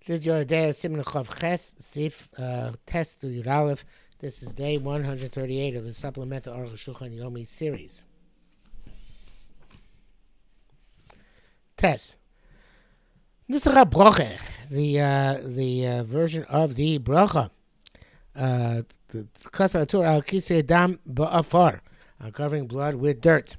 This is your day of Siman Chav Ches, Sif, Test to Yud Aleph. This is day 138 of the Supplemental Arukh HaShulchan Yomi series. Test. Nusach HaBrocha, the version of the Bracha. The Kasa Tur al Kisei Dam Ba'afar, uncovering blood with dirt.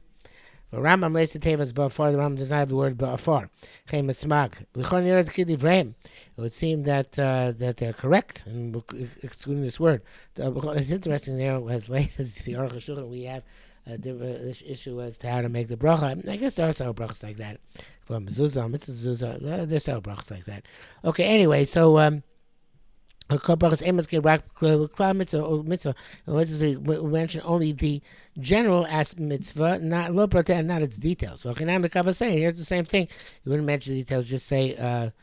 The Rambam lays the Tevas Ba'afar. The Rambam does not have the word Ba'afar. Chem Esmag. L'chon Yered Kid Ivrahim. It would seem that they're correct, and excluding this word. It's interesting there, as late as the Arukh HaShulchan, we have this issue as to how to make the bracha. I guess there are several brachas like that. From Zuzah, Mitzvah Zuzah, there's several brachas like that. Okay, anyway, so we mention only the general as mitzvah, not lo protein, not its details. Here's the same thing. You wouldn't mention the details, just say al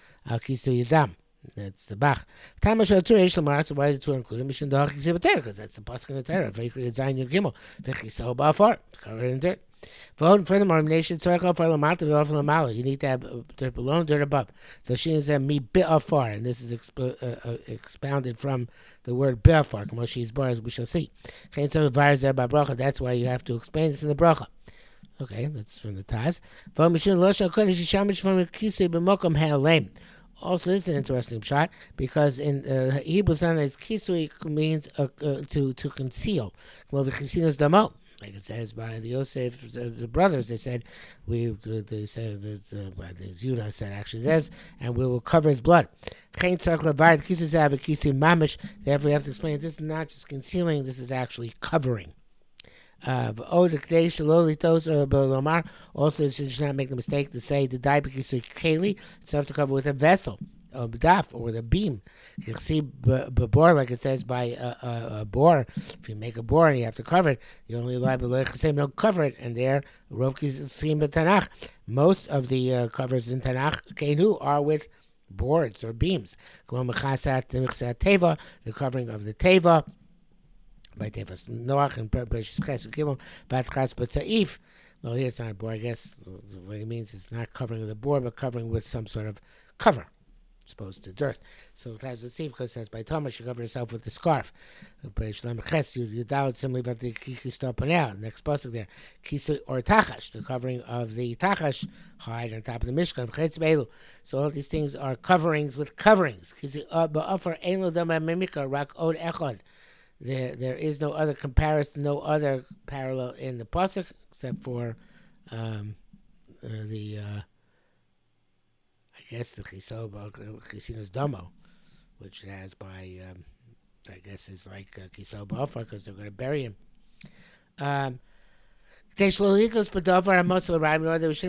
kisu yidam. That's the bach. So why is the Torah included? Because that's the pasuk in the Torah. Zayin Yud Gimel. V'chiso ba'afar. Covered in dirt. Furthermore, you need to have dirt below and dirt above. So she is mi bi'afar, and this is expounded from the word bi'afar, as we shall see. That's why you have to explain this in the bracha. Okay, that's from the Taz. Also, this is an interesting shot because in Hebrew, sometimes kisui means to conceal. Like it says by the Yosef, the brothers, they said the Yudah said actually this, and we will cover his blood. Therefore, you have to explain this is not just concealing; this is actually covering. Also, it should not make the mistake to say the dai b'kisui keli, so have to cover with a vessel, a daf, or with a beam. You see b'bor, like it says by a bor. If you make a bor and you have to cover it, you're only liable to say no, cover it. And there, rov kisim b'tanach. Most of the covers in Tanakh kenu are with boards or beams. The covering of the teva. By Tevas Noach and Perpetuous Ches Ukimon Batchas B'Tzaif. Well, here it's not a board. I guess what it means is not covering with a board, but covering with some sort of cover, exposed to dirt. So it has a tzif because it says by Thomas she covered herself with the scarf. You doubt similarly about the Kikista Panel. Next pasuk there, Kisu or Tachash, the covering of the Tachash hide on top of the Mishkan. So all these things are coverings with coverings. There is no other comparison, no other parallel in the pasuk except for I guess the Chisinas Domo, which it has by I guess is like Kiso Ba'afar because they're going to bury him. We shouldn't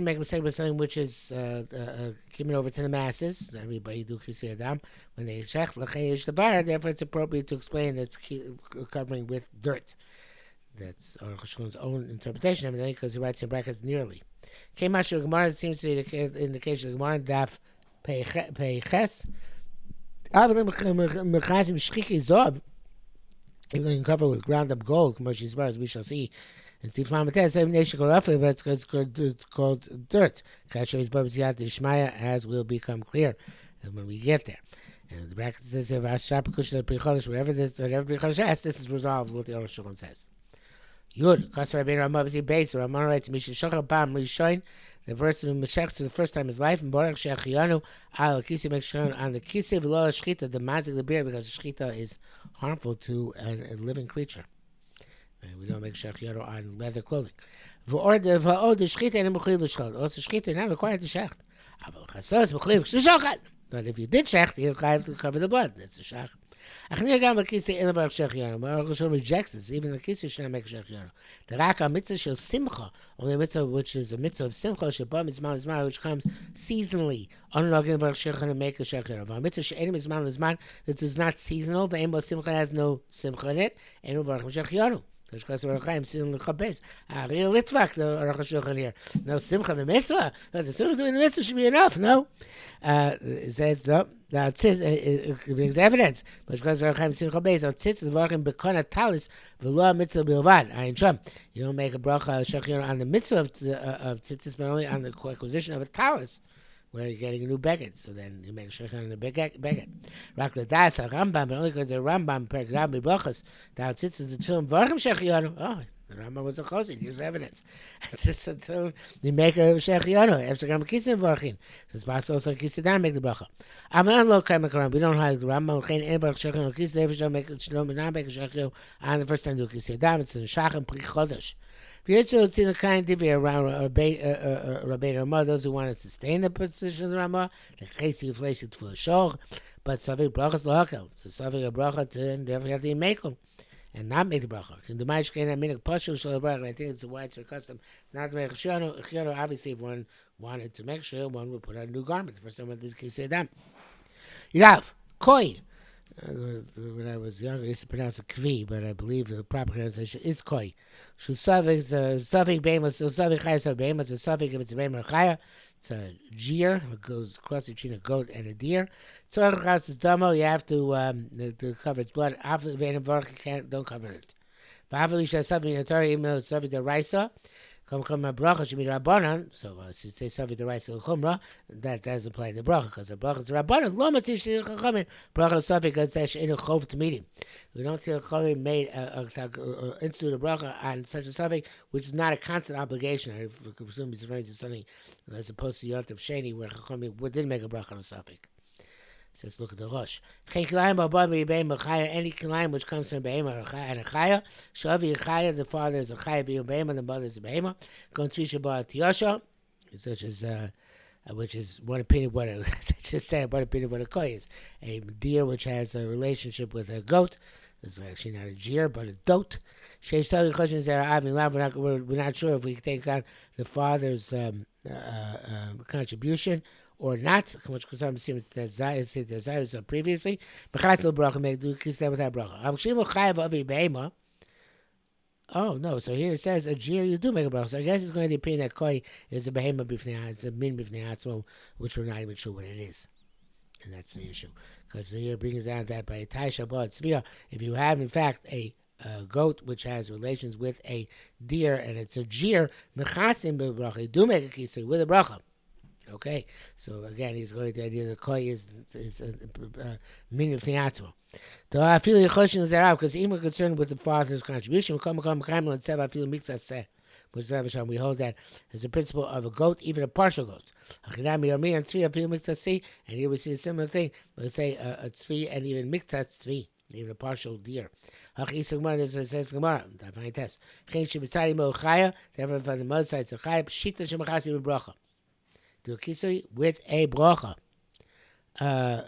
make a mistake with something which is given over to the masses. Everybody do Kisei Adam when they shech l'cheish the bar. Therefore, it's appropriate to explain that it's covering with dirt. That's Arukh HaShulchan's own interpretation of it, because he writes in brackets nearly. Kemash Gemara seems to be in the case of the Gemara Daf Peiches. Even though you can cover with ground up gold, as we shall see. And Steve Lamates, but it's called dirt. As will become clear when we get there. And the bracket says, whatever this is resolved, what the Arukh HaShulchan says. Yud, Kasar Rabbeinu Ramah base. Ramah writes, Mishashachar Bam Rishoin, the person who meshachs for the first time in his life, and Baruch Shechianu al Kisi makes on the Kisi v'lo Shchita, the mazik the beer, because Shchita is harmful to a living creature. We don't make shechianu on leather clothing. Also, Shchita not required to shecht. But if you did shecht, you're required to cover the blood. That's the shecht. Arukh HaShulchan rejects this. Even the Kisei should not make shechianu. The Raka mitzvah shel simcha, only a mitzvah which is a mitzvah of simcha, shabam izman izman, which comes seasonally. Unlocking the Arukh HaShulchan to make a shechianu. A mitzvah she'enim izman izman, it is not seasonal. The Eimbo simcha has no simcha in it. Enu Baruch shechianu. Real litvak, the Arukh HaShulchan here. No simcha the mitzvah. The simcha doing the mitzvah should be enough. No, it says no. That's it. It brings evidence. But because Arukh HaShulchan simcha beis, tzitz is working bekona talis v'lo mitzvah bilvad. Ayin sham. You don't make a bracha shechianu on the mitzvah of tzitzis, but only on the acquisition of a talis. where you're getting a new beged. So then you make a shaykhana on the beged. Rak l'das Rambam, but only because the Rambam perkram brachas down sits in the film varchim shaykhana. Oh, the Rambam was a chosid. Here's evidence. It says until you make a shaykhana after gam kisim varchin. Says Bas also kisidam make the bracha. Avan lo kaimakaram. We don't have the Rambam. Chen en varch shaykhana kisim. If you make a shalom, not make a shaykhana on the first time you kisidam. It's in shachem pri chodesh. It's in a kind of around Rabbeinu Ramah, those who want to sustain the position of the Ramah, the case you place it for a shor, but Savik brachas lahakel. So Savik a bracha to, and therefore you have to make them and not make the bracha. Can the Ma'ishkein minik pashul shel bracha? I think it's a widespread custom not to make chiyano. Obviously, if one wanted to make sure, one would put on a new garment. The first time one did kisei dam. You have koi. When I was younger, I used to pronounce it kvi, but I believe the proper pronunciation is koi. Shusavik is a savik behemoth. So savik chaya savik behemoth. It's a savik if it's a behemoth chaya. It's a jeer. It goes across between a goat and a deer. So chas is damo. You have to cover its blood. After the don't cover it. V'afal isha savik in the Torah email savik the raisa. Come a bracha should be rabbanan. So since they say the rice of chumrah, that doesn't apply to bracha because the bracha is rabbanan. Lo matzish chachamim bracha safik because that's in a chov to meet him. We don't see a chachamim made institute a bracha on such a safik, which is not a constant obligation. I presume he's referring to something as opposed to Yot of Sheni where chachamim didn't make a bracha on a safik. Says, look at the Rosh. Any kilayim which comes from Behema and a Chaya. Shavi Chaya, the father is a Chaya, Behema, the mother is a Behema. Going to Shabbat Tiyosha, such as, which is one opinion, what I just said, one opinion what a Koi is. A deer which has a relationship with a goat. It's actually not a jeer, but a dote. We're not sure if we can take on the father's contribution or not. Which seems that previously. Oh no! So here it says a jeer you do make a bracha. So I guess it's going to be the opinion that koi is a behema b'fnei, it's a min b'fnei atzmo, which we're not even sure what it is, and that's the issue. Because here it brings down that by a tai shabbat tzvia, if you have in fact a goat which has relations with a deer and it's a jeer, mechasim b'bracha, you do make a kisei with a bracha. Okay, so again, he's going to the idea that koi is min of atzmo. So I feel the choshen is there because even we're concerned with the father's contribution. We hold that as a principle of a goat, even a partial goat. And here we see a similar thing. We say a tzvi and even mikzas tzvi, even a partial deer. Says Gemara, I find test. Therefore, from the mother side, it's a chaya. Pshita shemachasi with bracha. Do a kisui with a bracha. And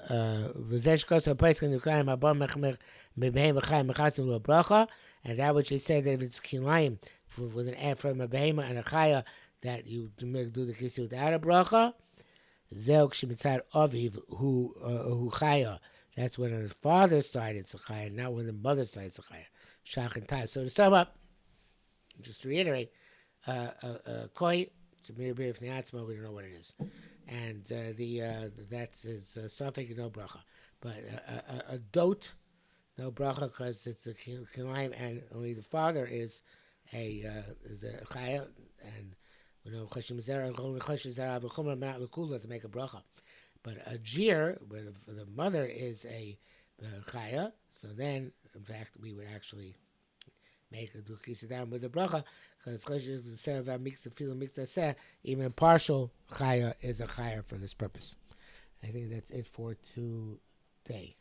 that which they say that if it's kilayim with an add from a behema and a chaya that you do the kisui without a bracha, zeh k'shemitzad aviv who chaya. That's when on the father's side it's a chaya, not when the mother's side it's a chaya. Shach and tai. So to sum up, just to reiterate, koi. It's a mere beer from the atzma, we don't know what it is. And that's his suffix, no bracha. But a dote, no bracha, because it's a kilayim, and only the father is a chaya, and we know chashim zera, only chashim zera v'chumra ma'at l'kula to make a bracha. But a jeer, where the mother is a chaya, so then, in fact, we would actually make a dukisa down with a bracha, because instead of a mixer, even a partial chaya is a chaya for this purpose. I think that's it for today.